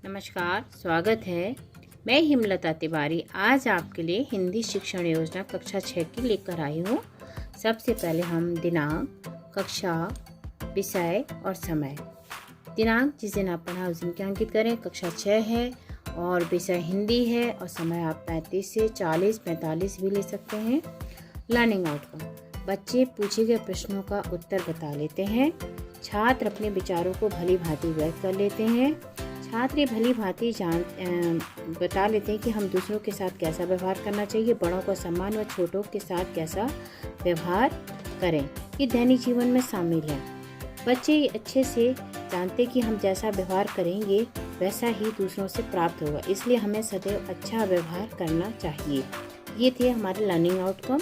नमस्कार, स्वागत है। मैं हिमलता तिवारी आज आपके लिए हिंदी शिक्षण योजना कक्षा 6 की लेकर आई हूँ। सबसे पहले हम दिनांक, कक्षा, विषय और समय। दिनांक जिस दिन आप पढ़ा उस दिन के अंकित करें। कक्षा 6 है और विषय हिंदी है और समय आप 35 से 40, 45 भी ले सकते हैं। लर्निंग आउटकम, बच्चे पूछे गए प्रश्नों का उत्तर बता लेते हैं। छात्र अपने विचारों को भली भांति व्यक्त कर लेते हैं। छात्र ये भली भांति बता लेते हैं कि हम दूसरों के साथ कैसा व्यवहार करना चाहिए, बड़ों का सम्मान व छोटों के साथ कैसा व्यवहार करें, ये दैनिक जीवन में शामिल है। बच्चे ये अच्छे से जानते कि हम जैसा व्यवहार करेंगे वैसा ही दूसरों से प्राप्त होगा, इसलिए हमें सदैव अच्छा व्यवहार करना चाहिए। ये थे हमारे लर्निंग आउटकम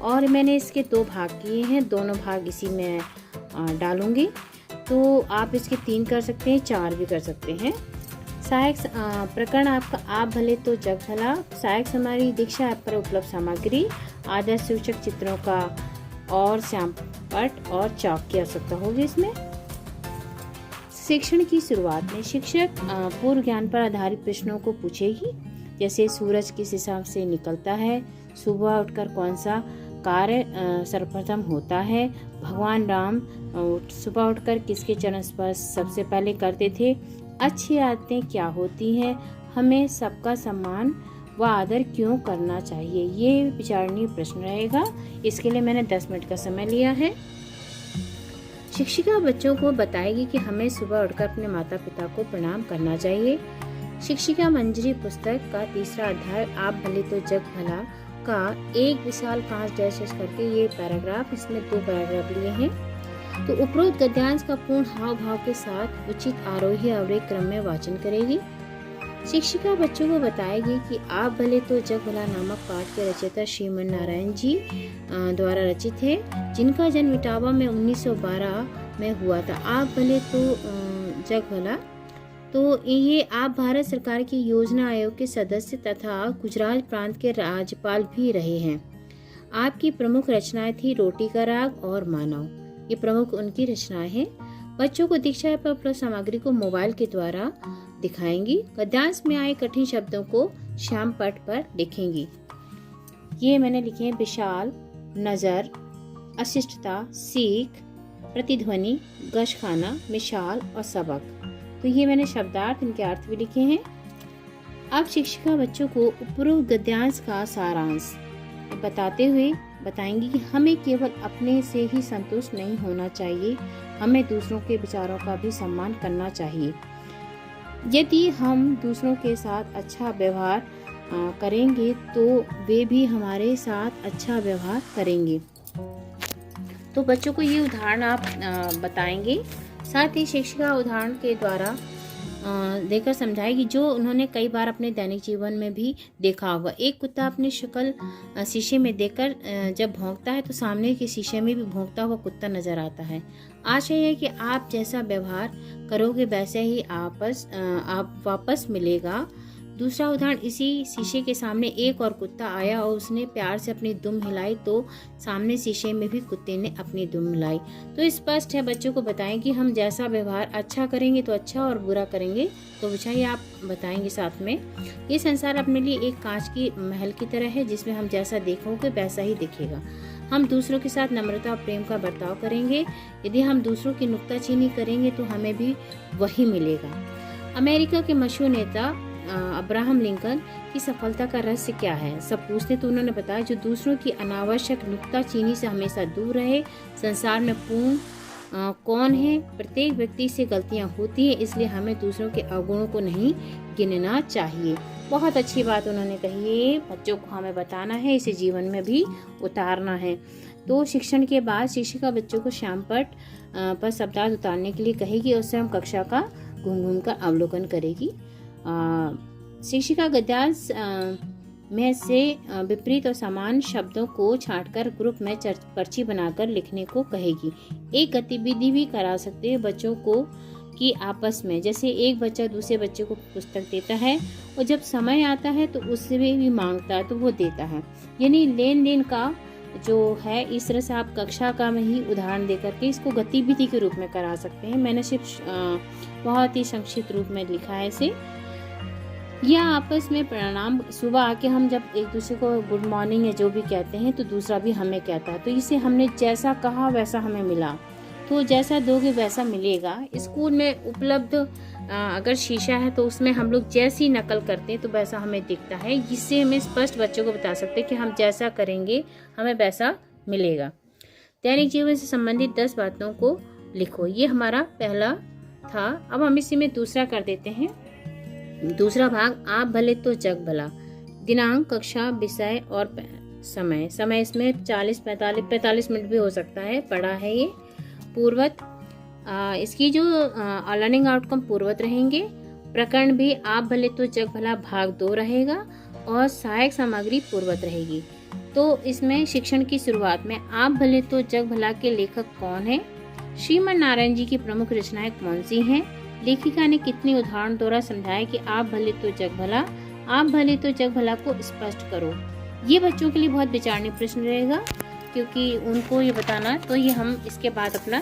और मैंने इसके 2 भाग किए हैं। दोनों भाग इसी में डालूंगी, तो आप इसके 3 कर सकते हैं, 4 भी कर सकते हैं। सहायक प्रकरण आपका आप भले तो जग भला। सहायक हमारी दीक्षा ऐप पर उपलब्ध सामग्री, आदर्श सूचक चित्रों का और श्यामपट्ट और चौक की आवश्यकता होगी। इसमें शिक्षण की शुरुआत में शिक्षक पूर्व ज्ञान पर आधारित प्रश्नों को पूछेगी, जैसे सूरज किस हिसाब से निकलता है, सुबह उठकर कौन सा कार्य सर्वप्रथम होता है, भगवान राम सुबह उठकर किसके चरण स्पर्श सबसे पहले करते थे, अच्छी आदतें क्या होती हैं, हमें सबका सम्मान व आदर क्यों करना चाहिए। ये विचारणीय प्रश्न रहेगा। इसके लिए मैंने 10 मिनट का समय लिया है। शिक्षिका बच्चों को बताएगी कि हमें सुबह उठकर अपने माता पिता को प्रणाम करना चाहिए। शिक्षिका मंजरी पुस्तक का 3रा अध्याय आप भले तो जग भला का एक विशाल 5 डैश करके ये पैराग्राफ, इसमें 2 पैराग्राफ लिए हैं। तो उपरोक्त गद्यांश का पूर्ण हाव भाव के साथ उचित आरोही अवरोही क्रम में वाचन करेगी। शिक्षिका बच्चों को बताएगी कि आप भले तो जग भला नामक पाठ के रचयिता श्रीमन नारायण जी द्वारा रचित है, जिनका जन्म इटावा में 1912 में हुआ था। आप भले तो जग भला, तो ये आप भारत सरकार की योजना आयोग के सदस्य तथा गुजरात प्रांत के राज्यपाल भी रहे हैं। आपकी प्रमुख रचनाएं थी रोटी का राग और मानव, ये प्रमुख उनकी रचनाएं हैं। बच्चों को दीक्षा पर उपलब्ध सामग्री को मोबाइल के द्वारा दिखाएंगी। गद्यांश में आए कठिन शब्दों को श्यामपट्ट पर लिखेंगी। ये मैंने लिखे हैं: विशाल, नजर, अशिष्टता, सीख, प्रतिध्वनि, गशखाना, मिसाल और सबक। तो ये मैंने शब्दार्थ, इनके अर्थ भी लिखे हैं। अब शिक्षिका बच्चों को उपरोक्त गद्यांश का सारांश बताते हुए बताएंगी कि हमें केवल अपने से ही संतुष्ट नहीं होना चाहिए, हमें दूसरों के विचारों का भी सम्मान करना चाहिए। यदि हम दूसरों के साथ अच्छा व्यवहार करेंगे तो वे भी हमारे साथ अच्छा व्यवहार करेंगे। तो बच्चों को ये उदाहरण आप बताएंगे। साथ ही शिक्षिका उदाहरण के द्वारा देकर समझाएगी जो उन्होंने कई बार अपने दैनिक जीवन में भी देखा होगा। एक कुत्ता अपनी शक्ल शीशे में देखकर जब भौंकता है तो सामने के शीशे में भी भौंकता हुआ कुत्ता नजर आता है। आशय है कि आप जैसा व्यवहार करोगे वैसे ही आप वापस मिलेगा। दूसरा उदाहरण, इसी शीशे के सामने एक और कुत्ता आया और उसने प्यार से अपनी दुम हिलाई तो सामने शीशे में भी कुत्ते ने अपनी दुम हिलाई। तो स्पष्ट है, बच्चों को बताएं कि हम जैसा व्यवहार अच्छा करेंगे तो अच्छा और बुरा करेंगे तो बुरा। ये आप बताएंगे साथ में। ये संसार अपने लिए एक कांच की महल की तरह है, जिसमें हम जैसा देखोगे वैसा ही दिखेगा। हम दूसरों के साथ नम्रता और प्रेम का बर्ताव करेंगे। यदि हम दूसरों की नुक्ताचीनी करेंगे तो हमें भी वही मिलेगा। अमेरिका के मशहूर नेता अब्राहम लिंकन की सफलता का रहस्य क्या है, सब पूछते तो उन्होंने बताया, जो दूसरों की अनावश्यक नुक्ताचीनी से हमेशा दूर रहे। संसार में पूर्ण कौन है? प्रत्येक व्यक्ति से गलतियां होती है, इसलिए हमें दूसरों के अवगुणों को नहीं गिनना चाहिए। बहुत अच्छी बात उन्होंने कही है। बच्चों को हमें बताना है, इसे जीवन में भी उतारना है। तो शिक्षण के बाद शिक्षिका बच्चों को श्यामपट्ट पर शब्दार्थ उतारने के लिए कहेगी और स्वयं कक्षा का घूम कर अवलोकन करेगी। शिक्षिका गद्यांश में से विपरीत और समान शब्दों को छांटकर ग्रुप में पर्ची बनाकर लिखने को कहेगी। एक गतिविधि भी करा सकते हैं बच्चों को कि आपस में, जैसे एक बच्चा दूसरे बच्चे को पुस्तक देता है और जब समय आता है तो उससे भी मांगता है तो वो देता है, यानी लेन देन का जो है इस तरह से आप कक्षा का में ही उदाहरण दे करके इसको गतिविधि के रूप में करा सकते हैं। मैंने सिर्फ बहुत ही संक्षिप्त रूप में लिखा है इसे। या आपस में प्रणाम, सुबह आके हम जब एक दूसरे को गुड मॉर्निंग या जो भी कहते हैं तो दूसरा भी हमें कहता है, तो इसे हमने जैसा कहा वैसा हमें मिला, तो जैसा दोगे वैसा मिलेगा। स्कूल में उपलब्ध अगर शीशा है तो उसमें हम लोग जैसी नकल करते हैं तो वैसा हमें दिखता है। इससे हमें स्पष्ट बच्चों को बता सकते हैं कि हम जैसा करेंगे हमें वैसा मिलेगा। दैनिक जीवन से संबंधित 10 बातों को लिखो, ये हमारा पहला था। अब हम इसी में दूसरा कर देते हैं। दूसरा भाग, आप भले तो जग भला। दिनांक, कक्षा, विषय और समय। समय इसमें 45 मिनट भी हो सकता है, पढ़ा है ये। पूर्वत, इसकी जो लर्निंग आउटकम पूर्वत रहेंगे। प्रकरण भी आप भले तो जग भला भाग 2 रहेगा और सहायक सामग्री पूर्वत रहेगी। तो इसमें शिक्षण की शुरुआत में आप भले तो जग भला के लेखक कौन है, श्रीमन नारायण जी की प्रमुख रचनाएं कौन सी हैं, लेखिका ने कितने उदाहरण द्वारा समझाया कि आप भले तो जग भला, आप भले तो जग भला को स्पष्ट करो। ये बच्चों के लिए बहुत विचारणीय प्रश्न रहेगा क्योंकि उनको ये बताना। तो ये हम इसके बाद अपना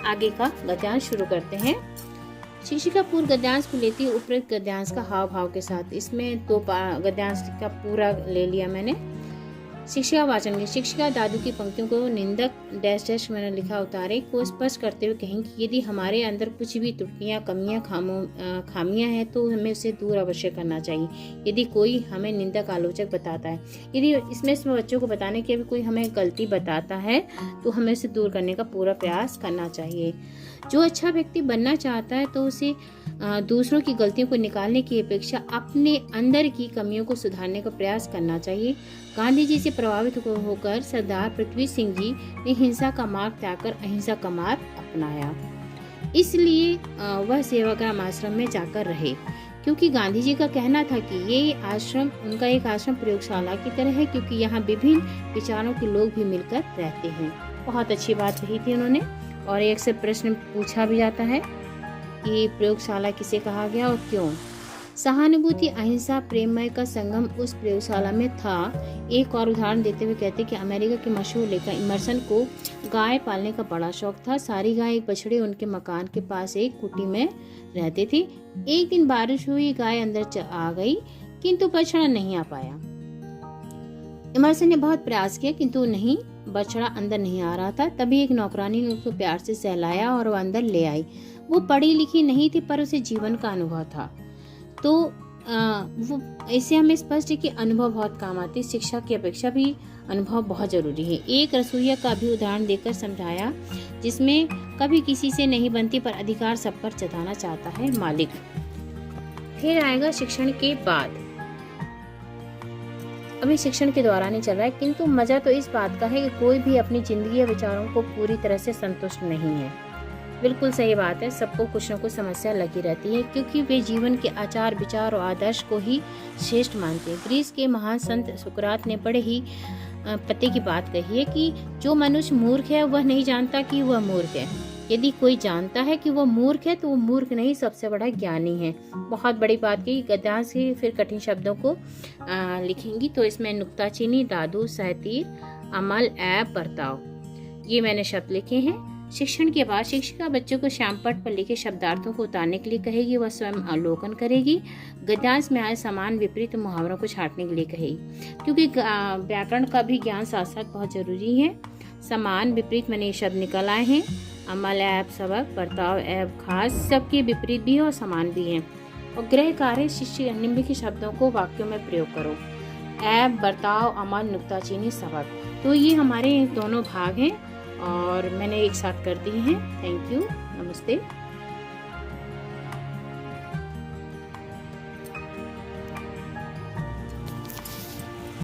आगे का गद्यांश शुरू करते हैं। शिक्षिका पूर्व गद्यांश को लेती है उपरोक्त गद्यांश का हाव भाव के साथ। इसमें 2 गद्यांश का पूरा ले लिया मैंने। शिक्षिका वाचन की, शिक्षिका दादू की पंक्तियों को निंदक डैश डैश मैंने लिखा उतारे को स्पष्ट करते हुए कहेंगे यदि हमारे अंदर कुछ भी त्रुटियां, कमियां, खामियां हैं तो हमें उसे दूर अवश्य करना चाहिए। यदि कोई हमें निंदक आलोचक बताता है, यदि इसमें बच्चों को बताने की अभी कोई हमें गलती बताता है तो हमें उसे दूर करने का पूरा प्रयास करना चाहिए। जो अच्छा व्यक्ति बनना चाहता है तो उसे दूसरों की गलतियों को निकालने की अपेक्षा अपने अंदर की कमियों को सुधारने का प्रयास करना चाहिए। गांधी जी से प्रभावित होकर सरदार पृथ्वी सिंह जी ने हिंसा का मार्ग त्याग कर अहिंसा का मार्ग अपनाया। इसलिए वह सेवाग्राम आश्रम में जाकर रहे क्योंकि गांधी जी का कहना था कि ये आश्रम, उनका एक आश्रम प्रयोगशाला की तरह है क्योंकि यहाँ विभिन्न विचारों के लोग भी मिलकर रहते हैं। बहुत अच्छी बात कही थी उन्होंने। और एक से प्रश्न पूछा भी जाता है कि प्रयोगशाला किसे कहा गया और क्यों। सहानुभूति, अहिंसा, प्रेममय का संगम उस प्रयोगशाला में था। एक और उदाहरण देते हुए कहते कि अमेरिका के मशहूर लेखक इमर्सन को गाय पालने का बड़ा शौक था। सारी गाय एक बछड़े उनके मकान के पास एक कुटी में रहते थे। एक दिन बारिश हुई, गाय अंदर आ गई किंतु बछड़ा नहीं आ पाया। इमर्सन ने बहुत प्रयास किया किंतु नहीं, बछड़ा अंदर नहीं आ रहा था। तभी एक नौकरानी ने उसको प्यार से सहलाया और वो अंदर ले आई। वो पढ़ी लिखी नहीं थी पर उसे जीवन का अनुभव था। तो वो इससे हमें स्पष्ट है कि अनुभव बहुत काम आती है। शिक्षा की अपेक्षा भी अनुभव बहुत जरूरी है। एक रसोइया का भी उदाहरण देकर समझाया जिसमें कभी किसी से नहीं बनती पर अधिकार सब पर जताना चाहता है मालिक। फिर आएगा शिक्षण के बाद। अभी शिक्षण के दौरान ही चल रहा है किंतु मजा तो इस बात का है कि कोई भी अपनी जिंदगी या विचारों को पूरी तरह से संतुष्ट नहीं है। बिल्कुल सही बात है, सबको कुछ न कुछ समस्या लगी रहती है क्योंकि वे जीवन के आचार, विचार और आदर्श को ही श्रेष्ठ मानते हैं। ग्रीस के महान संत सुकरात ने बड़े ही पते की बात कही है कि जो मनुष्य मूर्ख है वह नहीं जानता कि वह मूर्ख है। यदि कोई जानता है कि वह मूर्ख है तो वो मूर्ख नहीं, सबसे बड़ा ज्ञानी है। बहुत बड़ी बात की। गद्यांश से फिर कठिन शब्दों को लिखेंगी तो इसमें नुक्ताचीनी, दादू, सहतीर, अमल, ऐब, बर्ताव, ये मैंने शब्द लिखे हैं। शिक्षण के बाद शिक्षिका बच्चों को श्यामपट्ट पर लिखे शब्दार्थों को उतारने के लिए कहेगी, वह स्वयं अवलोकन करेगी। गद्यांश में आए समान विपरीत मुहावरों को छांटने के लिए कहेगी क्योंकि व्याकरण का भी ज्ञान साथ साथ बहुत जरूरी है। समान विपरीत मैंने शब्द निकल आए हैं। अमल, ऐब, सबक, बर्ताव, ऐब, खास, सबके विपरीत भी है और समान भी है। और गृह कार्य शिष्य निम्नलिखित शब्दों को वाक्यों में प्रयोग करो। ऐब, बर्ताव, अमल, नुक्ताचीनी, सबक। तो ये हमारे दोनों भाग हैं और मैंने एक साथ कर दी हैं। थैंक यू, नमस्ते।